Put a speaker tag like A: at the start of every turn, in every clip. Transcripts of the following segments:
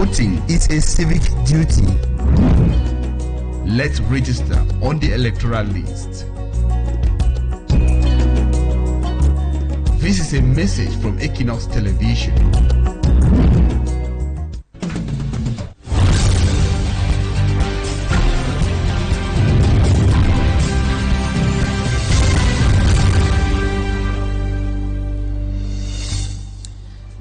A: Voting is a civic duty. Let's register on the electoral list. This is a message from Equinoxe Television.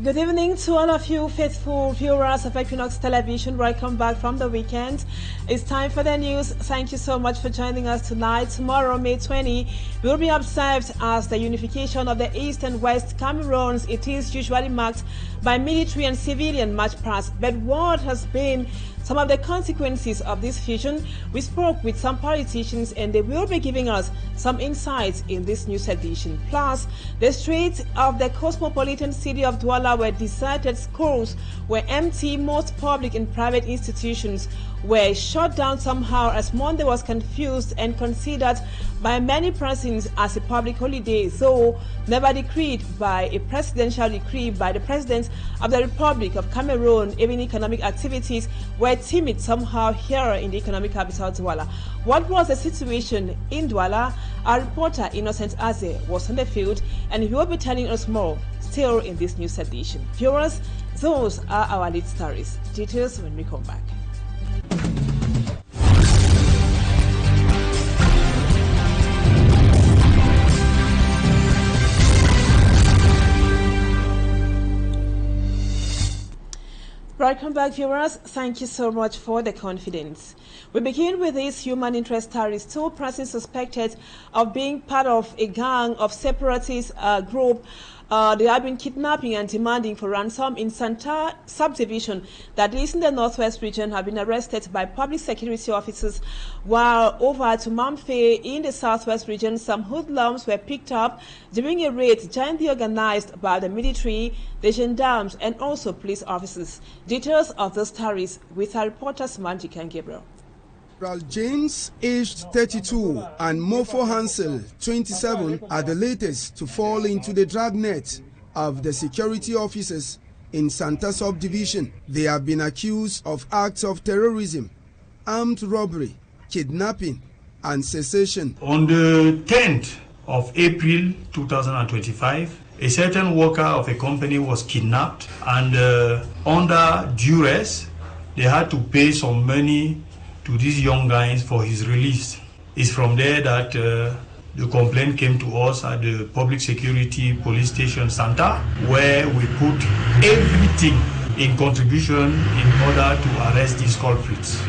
B: Good evening to all of you faithful viewers of Equinoxe Television. Welcome back from the weekend. It's time for the news. Thank you so much for joining us tonight. Tomorrow, May 20, will be observed as the unification of the East and West Cameroons. It is usually marked by military and civilian march past. But what has been some of the consequences of this fusion? We spoke with some politicians and they will be giving us some insights in this news edition. Plus, the streets of the cosmopolitan city of Douala were deserted, schools were empty, most public and private institutions were shut down somehow, as Monday was confused and considered by many persons as a public holiday, though never decreed by a presidential decree by the President of the Republic of Cameroon. Even economic activities were timid somehow here in the economic capital Douala. What was the situation in Douala? Our reporter Innocent Aze was on the field and he will be telling us more still in this news edition. Viewers, those are our lead stories. Details when we come back. Welcome back, viewers. Thank you so much for the confidence. We begin with these human interest stories. Two persons suspected of being part of a gang of separatist group. They have been kidnapping and demanding for ransom in Santa subdivision that is in the northwest region have been arrested by public security officers, while over to Mamfe in the southwest region, some hoodlums were picked up during a raid jointly organized by the military, the gendarmes, and also police officers. Details of the stories with our reporters Manjik and Gabriel.
C: James, aged 32, and Mofo Hansel, 27, are the latest to fall into the dragnet of the security officers in Santa Subdivision. They have been accused of acts of terrorism, armed robbery, kidnapping, and secession.
D: On the 10th of April 2025, a certain worker of a company was kidnapped, and under duress, they had to pay some money to these young guys for his release. It's from there that the complaint came to us at the Public Security Police Station Santa, where we put everything in contribution in order to arrest these culprits.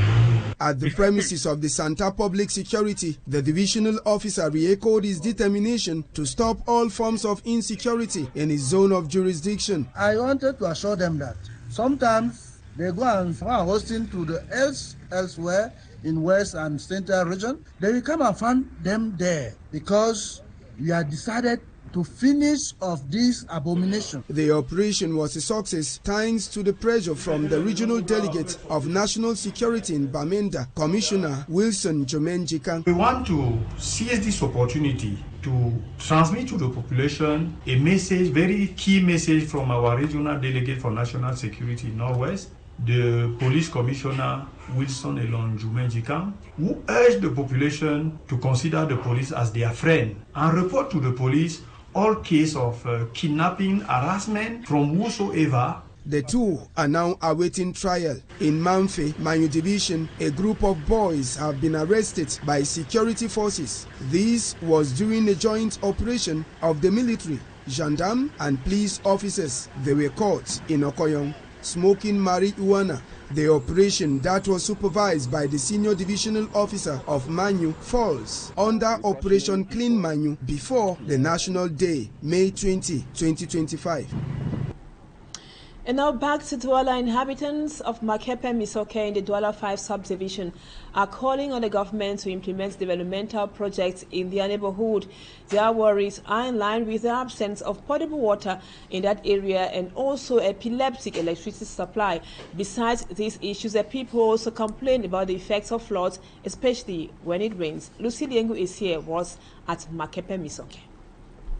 C: At the premises of the Santa Public Security, the divisional officer re-echoed his determination to stop all forms of insecurity in his zone of jurisdiction.
E: I wanted to assure them that sometimes they go and find hosting to the elsewhere in West and Central region. They will come and find them there because we have decided to finish off this abomination.
C: The operation was a success thanks to the pressure from the regional delegate of national security in Bamenda, Commissioner Wilson Jomenjikan.
D: We want to seize this opportunity to transmit to the population a message, very key message from our regional delegate for national security in Northwest, the police commissioner Wilson Elon Jumenjikan, who urged the population to consider the police as their friend and report to the police all case of kidnapping, harassment from whosoever.
C: The two are now awaiting trial. In Mamfe, Manyu Division, a group of boys have been arrested by security forces. This was during a joint operation of the military, gendarme, and police officers. They were caught in Okoyong smoking marijuana. The operation that was supervised by the senior divisional officer of Manyu falls under Operation Clean Manyu before the National Day, May 20, 2025.
B: And now back to Douala. Inhabitants of Makepe Misoke in the Douala 5 subdivision are calling on the government to implement developmental projects in their neighborhood. Their worries are in line with the absence of potable water in that area and also epileptic electricity supply. Besides these issues, the people also complain about the effects of floods, especially when it rains. Lucy Liengu is here, was at Makepe Misoke.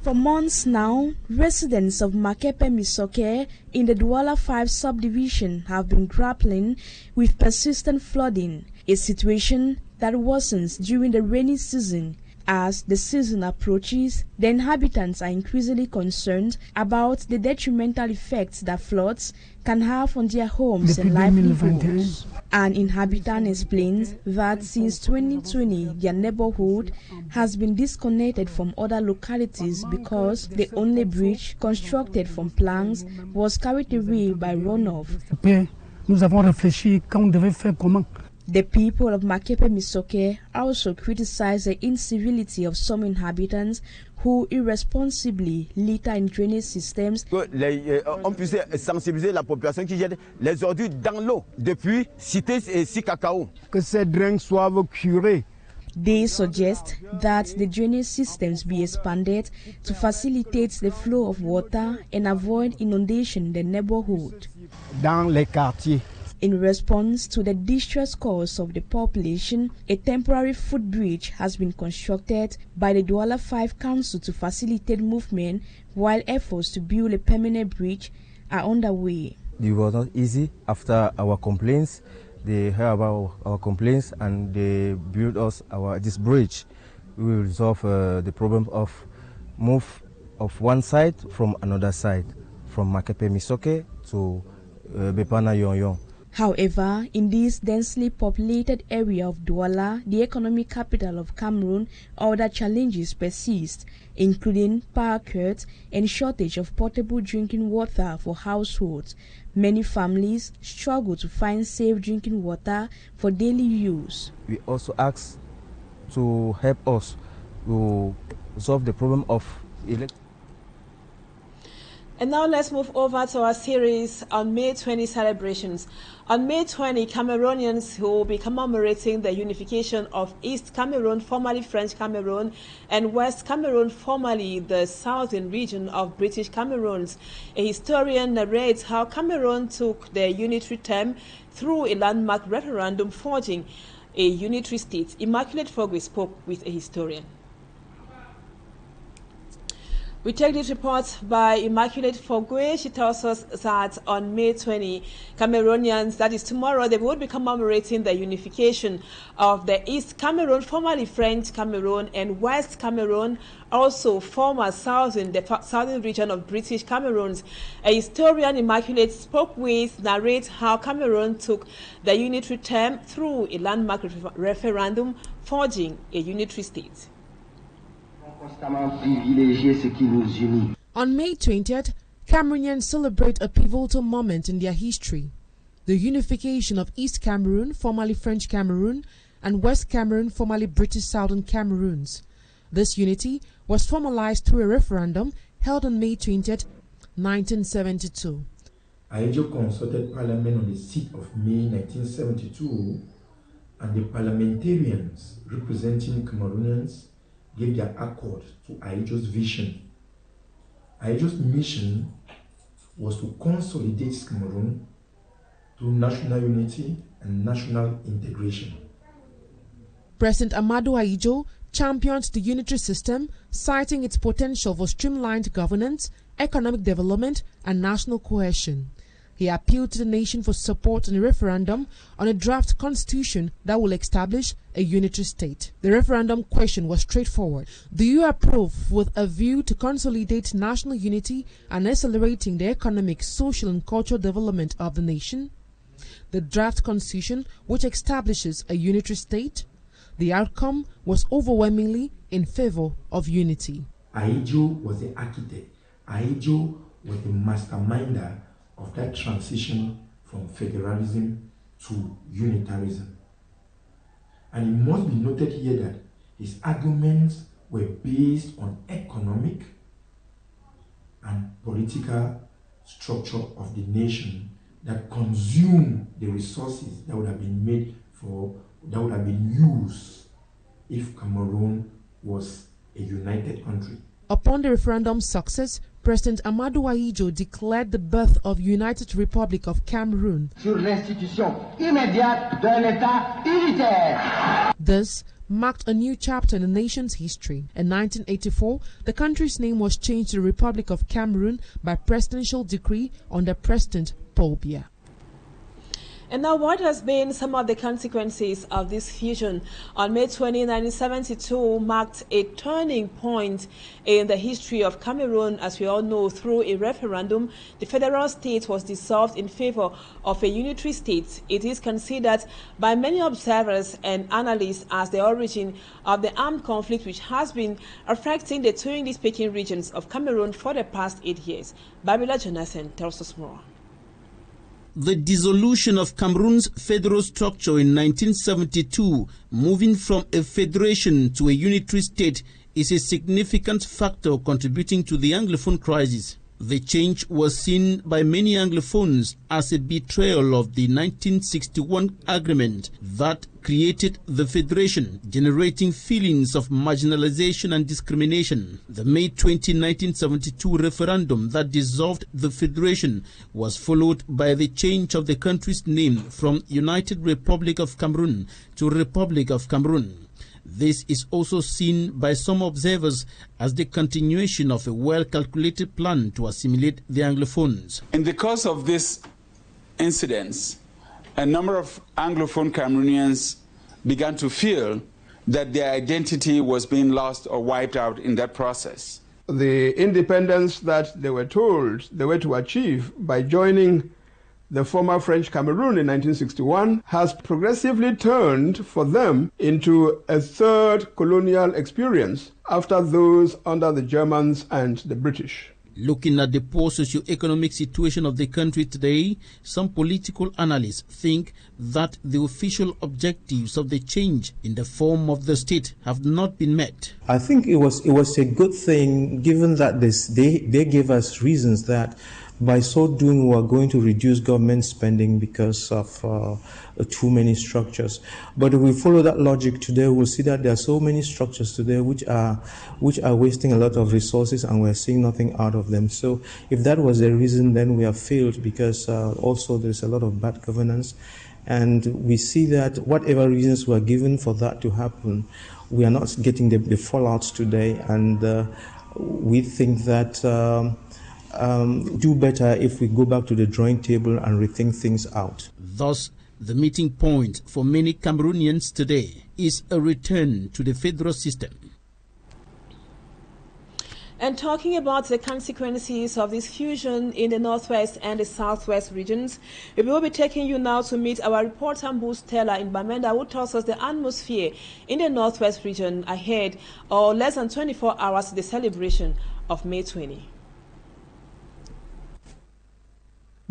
F: For months now, residents of Makepe Misoke in the Douala 5 subdivision have been grappling with persistent flooding, a situation that worsens during the rainy season. As the season approaches, the inhabitants are increasingly concerned about the detrimental effects that floods can have on their homes and livelihoods. An inhabitant explains that since 2020, their neighborhood has been disconnected from other localities because the only bridge constructed from planks was carried away by runoff.
G: Nous avons réfléchi quand on devait faire comment.
F: The people of Makepe Misoke also criticize the incivility of some inhabitants who irresponsibly litter in drainage systems.
H: On puisse sensibiliser la population qui jette les ordures dans l'eau depuis Cité et Cacao.
G: Que ces drains soient curés.
F: They suggest that the drainage systems be expanded to facilitate the flow of water and avoid inundation in the neighborhood.
G: Dans les quartiers.
F: In response to the distress calls of the population, a temporary footbridge has been constructed by the Douala 5 Council to facilitate movement, while efforts to build a permanent bridge are underway.
I: It was not easy after our complaints. They heard about our complaints and they built us this bridge. We will resolve the problem of move of one side from another side, from Makepe Misoke to Bepana Yonyon.
F: However, in this densely populated area of Douala, the economic capital of Cameroon, other challenges persist, including power cuts and shortage of potable drinking water for households. Many families struggle to find safe drinking water for daily use.
I: We also ask to help us to solve the problem of electricity.
B: And now let's move over to our series on May 20 celebrations. On May 20, Cameroonians who will be commemorating the unification of East Cameroon, formerly French Cameroon, and West Cameroon, formerly the southern region of British Cameroons. A historian narrates how Cameroon took their unitary term through a landmark referendum forging a unitary state. Immaculate Fogwe spoke with a historian. We take this report by Immaculate Fogwe. She tells us that on May 20, Cameroonians, that is tomorrow, they will be commemorating the unification of the East Cameroon, formerly French Cameroon, and West Cameroon, also former the southern region of British Cameroons. A historian, Immaculate, spoke with, narrates how Cameroon took the unitary term through a landmark referendum, forging a unitary state.
J: On May 20th, Cameroonians celebrate a pivotal moment in their history, the unification of East Cameroon, formerly French Cameroon, and West Cameroon, formerly British Southern Cameroons. This unity was formalized through a referendum held on May 20th, 1972.
K: Aidjo consulted Parliament on the 6th of May 1972, and the parliamentarians representing Cameroonians gave their accord to Aidjo's vision. Aidjo's mission was to consolidate Cameroon through national unity and national integration.
J: President Amadou Aidjo championed the unitary system, citing its potential for streamlined governance, economic development, and national cohesion. He appealed to the nation for support in a referendum on a draft constitution that will establish a unitary state. The referendum question was straightforward. Do you approve with a view to consolidate national unity and accelerating the economic, social, and cultural development of the nation? The draft constitution, which establishes a unitary state, the outcome was overwhelmingly in favor of unity.
K: Aidjo was the architect. Aidjo was the masterminder of that transition from federalism to unitarism. And it must be noted here that his arguments were based on economic and political structure of the nation that consumed the resources that would have been used if Cameroon was a united country.
J: Upon the referendum's success, President Amadou Aidjo declared the birth of United Republic of Cameroon.
L: Sur l'institution immédiate d'un État unitaire.
J: This marked a new chapter in the nation's history. In 1984, the country's name was changed to the Republic of Cameroon by presidential decree under President Paul Biya.
B: And now, what has been some of the consequences of this fusion? On May 20, 1972 marked a turning point in the history of Cameroon. As we all know, through a referendum, the federal state was dissolved in favor of a unitary state. It is considered by many observers and analysts as the origin of the armed conflict which has been affecting the two English-speaking regions of Cameroon for the past 8 years. Babila Jonathan tells us more.
L: The dissolution of Cameroon's federal structure in 1972, moving from a federation to a unitary state, is a significant factor contributing to the Anglophone crisis. The change was seen by many Anglophones as a betrayal of the 1961 agreement that created the federation, generating feelings of marginalization and discrimination. The May 20, 1972 referendum that dissolved the federation was followed by the change of the country's name from United Republic of Cameroon to Republic of Cameroon. This is also seen by some observers as the continuation of a well-calculated plan to assimilate the Anglophones.
M: In the course of this incidents, a number of Anglophone Cameroonians began to feel that their identity was being lost or wiped out in that process.
C: The independence that they were told they were to achieve by joining the former French Cameroon in 1961 has progressively turned for them into a third colonial experience after those under the Germans and the British.
L: Looking at the poor socio-economic situation of the country today, some political analysts think that the official objectives of the change in the form of the state have not been met.
N: I think it was a good thing, given that they gave us reasons that by so doing, we are going to reduce government spending because of too many structures. But if we follow that logic today, we'll see that there are so many structures today which are wasting a lot of resources, and we're seeing nothing out of them. So if that was the reason, then we have failed, because also there's a lot of bad governance. And we see that whatever reasons were given for that to happen, we are not getting the fallouts today. And we think that do better if we go back to the drawing table and rethink things out.
L: Thus, the meeting point for many Cameroonians today is a return to the federal system.
B: And talking about the consequences of this fusion in the northwest and the southwest regions, we will be taking you now to meet our reporter Bruce Taylor in Bamenda, who tells us the atmosphere in the northwest region ahead, or less than 24 hours to the celebration of May 20.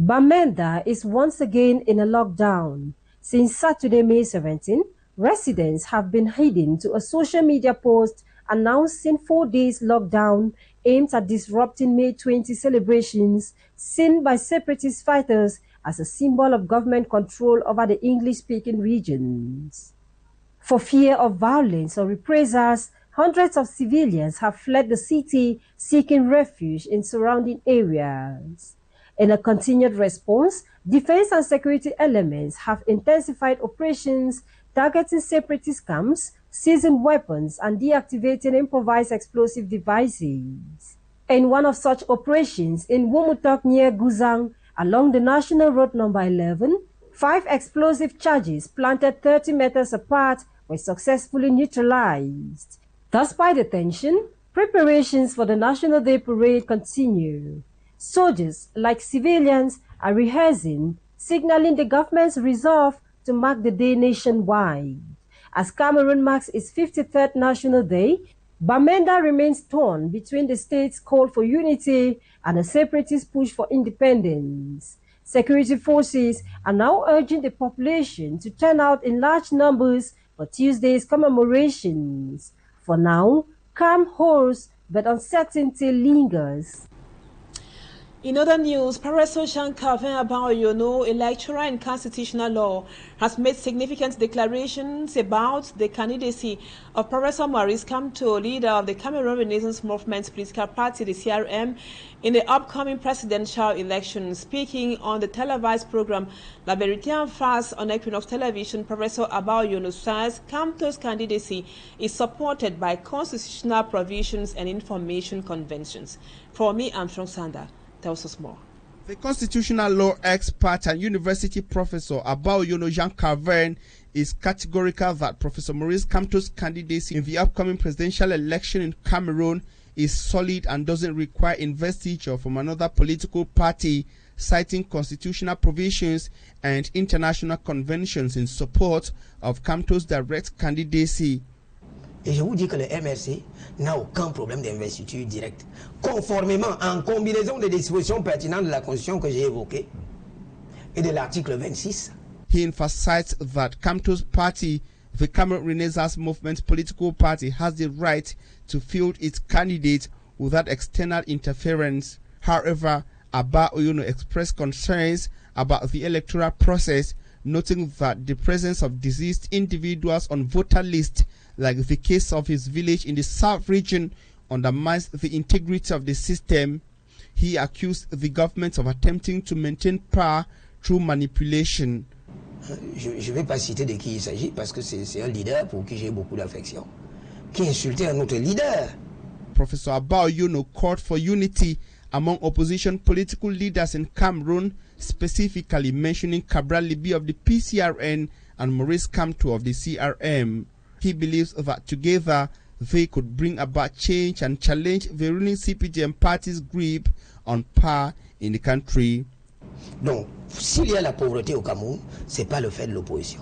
O: Bamenda is once again in a lockdown. Since Saturday, May 17, residents have been heeding to a social media post announcing 4 days lockdown aimed at disrupting May 20 celebrations, seen by separatist fighters as a symbol of government control over the English-speaking regions. For fear of violence or reprisals, hundreds of civilians have fled the city, seeking refuge in surrounding areas. In a continued response, defense and security elements have intensified operations targeting separatist camps, seizing weapons, and deactivating improvised explosive devices. In one of such operations in Wumutok near Guzang, along the National Road No. 11, 5 explosive charges planted 30 meters apart were successfully neutralized. Despite the tension, preparations for the National Day Parade continue. Soldiers, like civilians, are rehearsing, signaling the government's resolve to mark the day nationwide. As Cameroon marks its 53rd National Day, Bamenda remains torn between the state's call for unity and a separatist push for independence. Security forces are now urging the population to turn out in large numbers for Tuesday's commemorations. For now, calm holds, but uncertainty lingers.
B: In other news, Professor Jean-Calvin Abaoyono, a lecturer in constitutional law, has made significant declarations about the candidacy of Professor Maurice Kamto, leader of the Cameroon Renaissance Movement political party, the CRM, in the upcoming presidential election. Speaking on the televised program La Vérité en Face on Equinoxe television, Professor Abaoyono says Kamto's candidacy is supported by constitutional provisions and information conventions. For me, I'm Strong Sander. Tells us more.
P: The constitutional law expert and university professor Abaoyono Jean-Calvin is categorical that Professor Maurice Kamto's candidacy in the upcoming presidential election in Cameroon is solid and doesn't require investiture from another political party, citing constitutional provisions and international conventions in support of Kamto's direct candidacy.
Q: Et je vous dis que le MRC n'a aucun problème d'investiture directe, conformément en combinaison des dispositions pertinentes de la Constitution que j'ai évoquées et de l'article 26.
P: He emphasized that Kamto's party, the Cameroon Renaissance Movement political party, has the right to field its candidate without external interference. However, Abaoyono expressed concerns about the electoral process, noting that the presence of deceased individuals on voter lists, like the case of his village in the South region, undermines the integrity of the system. He accused the government of attempting to maintain power through manipulation.
Q: Je ne vais pas citer de qui il s'agit parce que c'est un leader pour qui j'ai beaucoup d'affection, qui insultait un autre leader.
P: Professor Abaoyono called for unity among opposition political leaders in Cameroon, specifically mentioning Cabral Libi of the PCRN and Maurice Kamto of the CRM. He believes that together they could bring about change and challenge the ruling CPGM party's grip on power in the country.
Q: Donc, s'il y a la pauvreté au Cameroun, c'est pas le fait de l'opposition.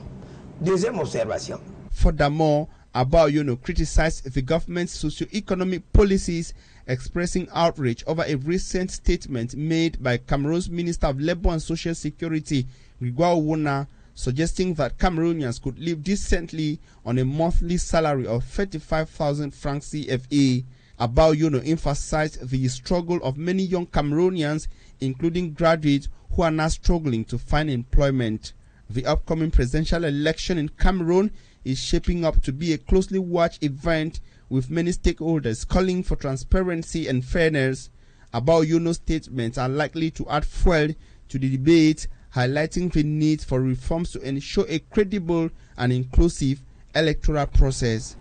Q: Deuxième observation.
P: Furthermore, Abaoyono criticized the government's socio-economic policies, expressing outrage over a recent statement made by Cameroon's Minister of Labour and Social Security, Gregoire Wona, suggesting that Cameroonians could live decently on a monthly salary of 35,000 francs CFA. Abaoyono emphasized the struggle of many young Cameroonians, including graduates, who are now struggling to find employment. The upcoming presidential election in Cameroon is shaping up to be a closely watched event, with many stakeholders calling for transparency and fairness. Abaoyono's statements are likely to add fuel to the debate, highlighting the need for reforms to ensure a credible and inclusive electoral process.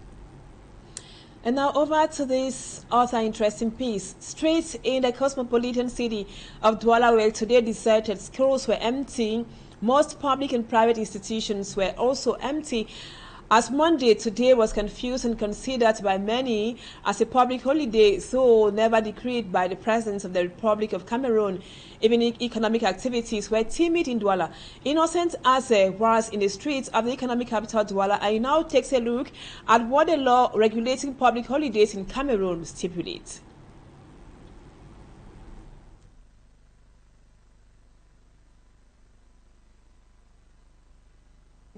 B: And now over to this other interesting piece. Streets in the cosmopolitan city of Douala were today deserted. Schools were empty. Most public and private institutions were also empty, as Monday today was confused and considered by many as a public holiday, though never decreed by the President of the Republic of Cameroon. Even economic activities were timid in Douala. Innocent Aze was in the streets of the economic capital Douala, and now takes a look at what the law regulating public holidays in Cameroon stipulates.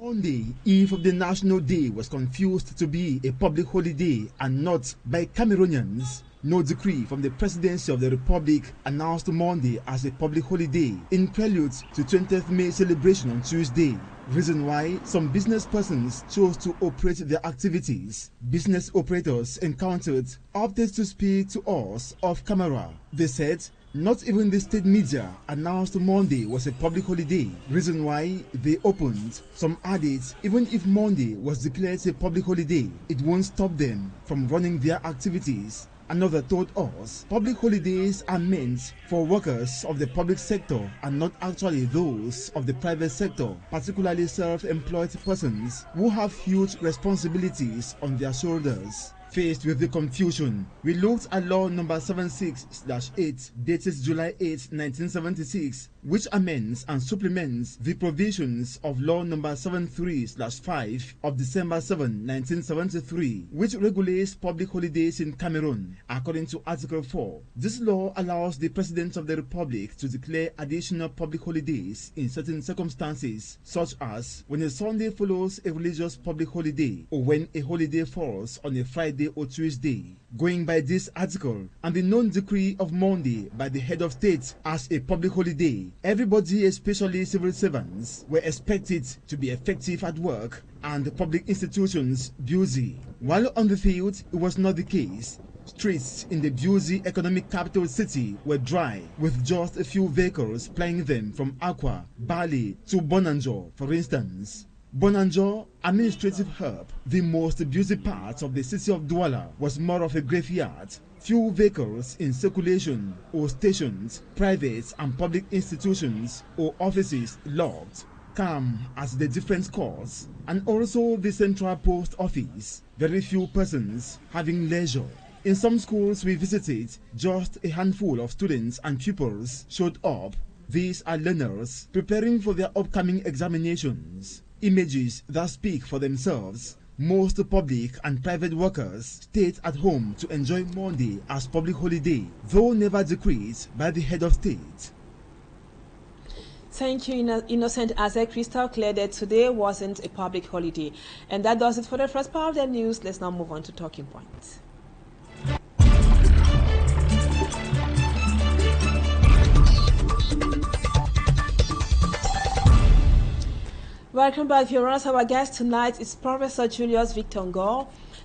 R: Monday, eve of the National Day, was confused to be a public holiday and not by Cameroonians. No decree from the Presidency of the Republic announced Monday as a public holiday in prelude to 20th May celebration on Tuesday. Reason why some business persons chose to operate their activities. Business operators encountered opted to speak to us off camera. They said not even the state media announced Monday was a public holiday. Reason why they opened. Some added even if Monday was declared a public holiday, it won't stop them from running their activities. Another told us public holidays are meant for workers of the public sector and not actually those of the private sector, particularly self-employed persons who have huge responsibilities on their shoulders. Faced with the confusion, we looked at Law number 76/8 dated July 8, 1976, which amends and supplements the provisions of Law number 73/5 of December 7, 1973, which regulates public holidays in Cameroon. According to Article 4, this law allows the President of the Republic to declare additional public holidays in certain circumstances, such as when a Sunday follows a religious public holiday or when a holiday falls on a Friday Friday or Tuesday. Going by this article and the known decree of Monday by the head of state as a public holiday, everybody, especially civil servants, were expected to be effective at work and public institutions busy. While on the field, it was not the case. Streets in the busy economic capital city were dry, with just a few vehicles plying them from Aqua, Bali to Bonanjo, for instance. Bonanjo, administrative hub, the most busy part of the city of Douala, was more of a graveyard. Few vehicles in circulation or stations, private and public institutions or offices locked. Calm as the different courts, and also the central post office. Very few persons having leisure. In some schools we visited, just a handful of students and pupils showed up. These are learners preparing for their upcoming examinations. Images that speak for themselves. Most public and private workers stayed at home to enjoy Monday as public holiday, though never decreed by the head of state.
B: Thank you, Innocent. As a crystal clear that today wasn't a public holiday. And that does it for the first part of the news. Let's now move on to talking points. Welcome back, viewers. Our guest tonight is Professor Julius Victor.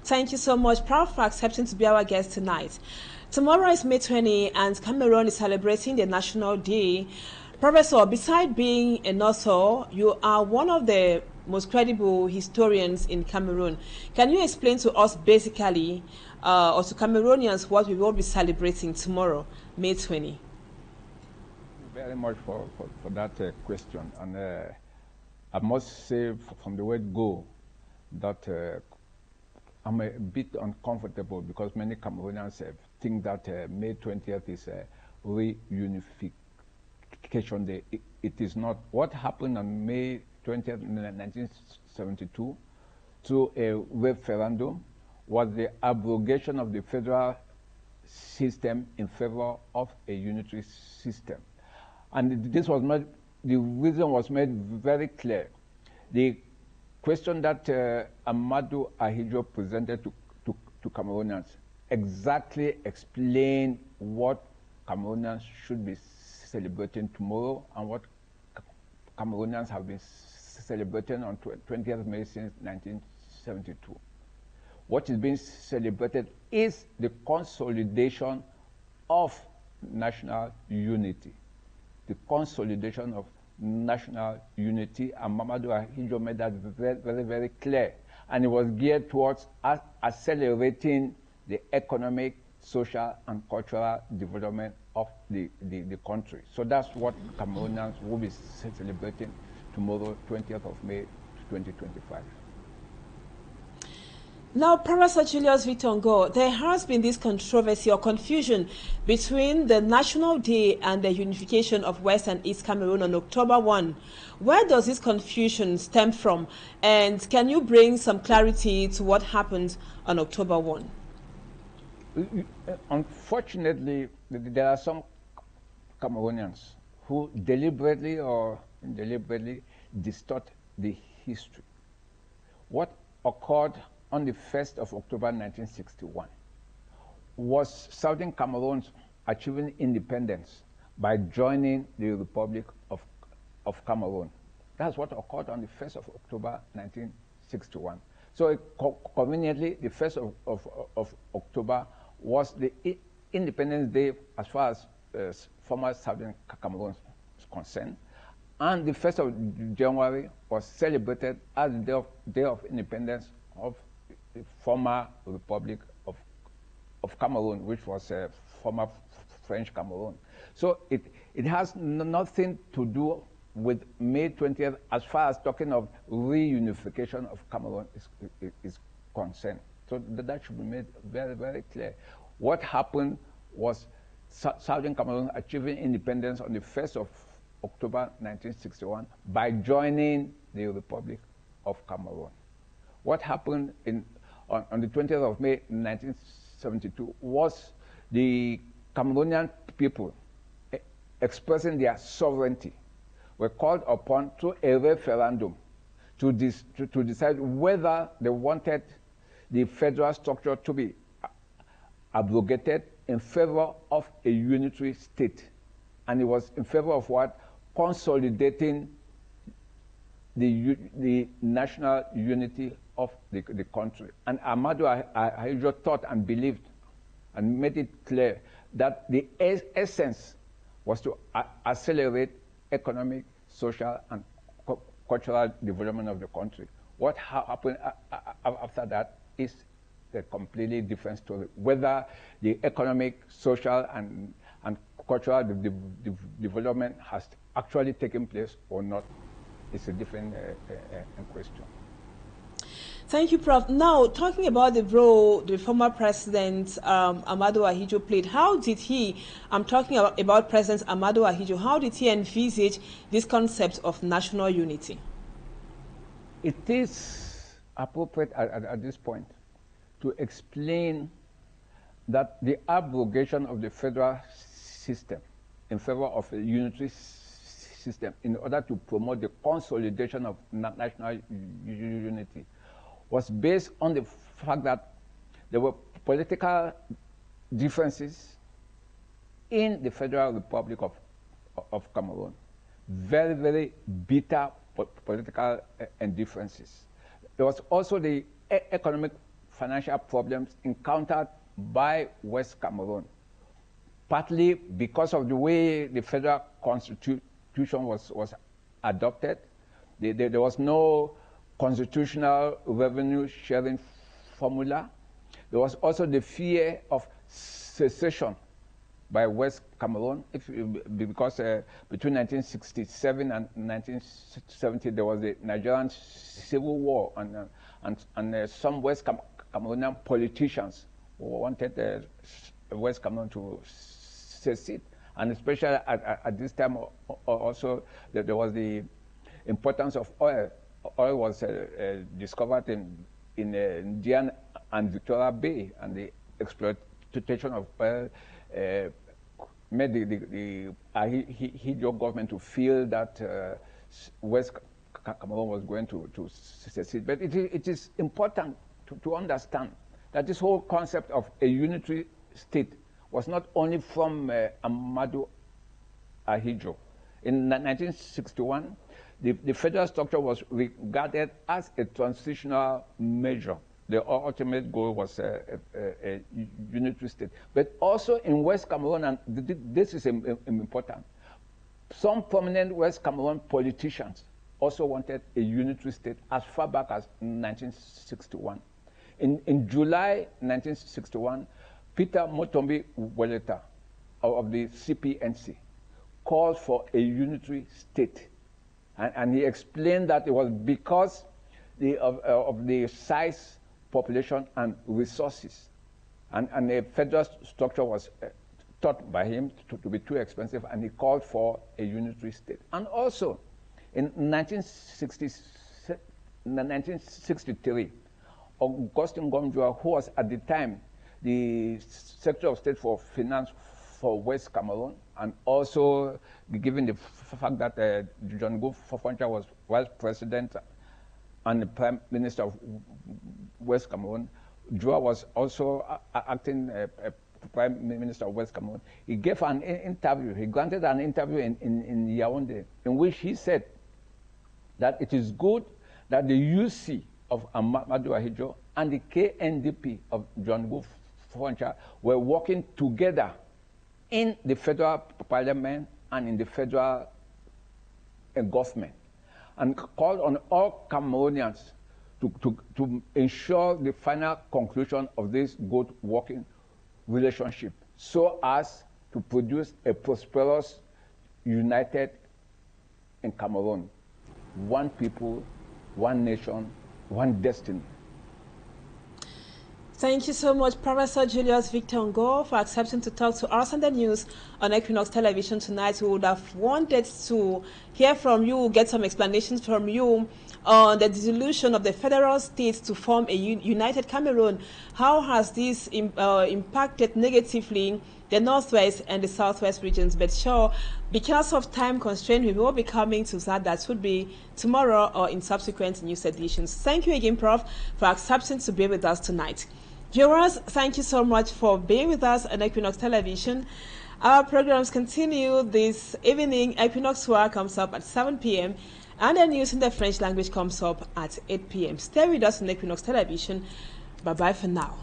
B: Thank you so much, Prof, for accepting to be our guest tonight. Tomorrow is May 20 and Cameroon is celebrating the National Day. Professor, besides being an author, you are one of the most credible historians in Cameroon. Can you explain to us basically, or to Cameroonians, what we will be celebrating tomorrow, May 20?
S: Very much for that question. And I must say from the word go that I'm a bit uncomfortable because many Cameroonians think that May 20th is a reunification day. It is not. What happened on May 20th, 1972 through a referendum was the abrogation of the federal system in favor of a unitary system. And this was not, the reason was made very clear. The question that Amadou Ahidjo presented to Cameroonians exactly explained what Cameroonians should be celebrating tomorrow and what Cameroonians have been celebrating on 20th May since 1972. What is being celebrated is the consolidation of national unity. The consolidation of national unity, and Mamadou Ahidjo made that very, very, very clear. And it was geared towards accelerating the economic, social, and cultural development of the country. So that's what Cameroonians will be celebrating tomorrow, 20th of May, 2025.
B: Now, Professor Julius Victor, there has been this controversy or confusion between the National Day and the unification of West and East Cameroon on October 1. Where does this confusion stem from? And can you bring some clarity to what happened on October 1?
S: Unfortunately, there are some Cameroonians who deliberately or indeliberately distort the history. What occurred on the 1st of October 1961 was Southern Cameroon achieving independence by joining the Republic of Cameroon. That's what occurred on the 1st of October 1961. So conveniently, the 1st of October was the Independence Day as far as former Southern Cameroon is concerned. And the 1st of January was celebrated as the Day of Independence of the former Republic of Cameroon, which was former French Cameroon. So it has nothing to do with May 20th as far as talking of reunification of Cameroon is concerned. So that should be made very, very clear. What happened was Southern Cameroon achieving independence on the 1st of October 1961 by joining the Republic of Cameroon. What happened on the 20th of May 1972 was the Cameroonian people expressing their sovereignty were called upon through a referendum to decide whether they wanted the federal structure to be abrogated in favor of a unitary state. And it was in favor of what? Consolidating the national unity of the country. And Ahmadu Ahidjo thought and believed and made it clear that the essence was to accelerate economic, social, and cultural development of the country. What happened after that is a completely different story. Whether the economic, social, and cultural development has actually taken place or not is a different question.
B: Thank you, Prof. Now, talking about the role the former President Ahmadu Ahidjo played, how did he, I'm talking about President Ahmadu Ahidjo, how did he envisage this concept of national unity?
S: It is appropriate at this point to explain that the abrogation of the federal system in favor of a unitary system in order to promote the consolidation of national unity was based on the fact that there were political differences in the Federal Republic of Cameroon. Very, very bitter political differences. There was also the economic financial problems encountered by West Cameroon, partly because of the way the federal constitution was adopted. There was no constitutional revenue sharing formula. There was also the fear of secession by West Cameroon, because between 1967 and 1970 there was the Nigerian Civil War, and some West Cameroonian politicians wanted West Cameroon to secede, and especially at this time also there was the importance of oil. Oil was discovered in Indian and Victoria Bay, and the exploitation of oil made the Ahidjo government to feel that West Cameroon was going to secede. But it is important to understand that this whole concept of a unitary state was not only from Ahmadu Ahidjo. In 1961, the federal structure was regarded as a transitional measure. The ultimate goal was a unitary state. But also in West Cameroon, and this is important, some prominent West Cameroon politicians also wanted a unitary state as far back as 1961. In July 1961, Peter Motombi Weleta of the CPNC called for a unitary state. And he explained that it was because of the size, population, and resources. And a federal structure was thought by him to be too expensive, and he called for a unitary state. And also, in 1963, Augustin Gomjua, who was at the time the Secretary of State for Finance for West Cameroon, and also given the fact that John Gouffon was Vice President and the Prime Minister of West Cameroon, Joa was also acting Prime Minister of West Cameroon. He gave an interview, he granted an interview in Yaoundé, in which he said that it is good that the UC of Ahmadu Ahidjo and the KNDP of John Gouffon were working together in the federal parliament and in the federal government, and called on all Cameroonians to ensure the final conclusion of this good working relationship so as to produce a prosperous, united in Cameroon. One people, one nation, one destiny.
B: Thank you so much, Professor Julius Victor Ngo, for accepting to talk to us on the news on Equinoxe Television tonight. We would have wanted to hear from you, get some explanations from you on the dissolution of the federal states to form a united Cameroon. How has this impacted negatively the northwest and the southwest regions? But sure, because of time constraint, we will be coming to that. That would be tomorrow or in subsequent news editions. Thank you again, Prof, for accepting to be with us tonight. Viewers, thank you so much for being with us on Equinoxe Television. Our programs continue this evening. Equinoxe Soir comes up at 7 p.m. and the news in the French language comes up at 8 p.m. Stay with us on Equinoxe Television. Bye-bye for now.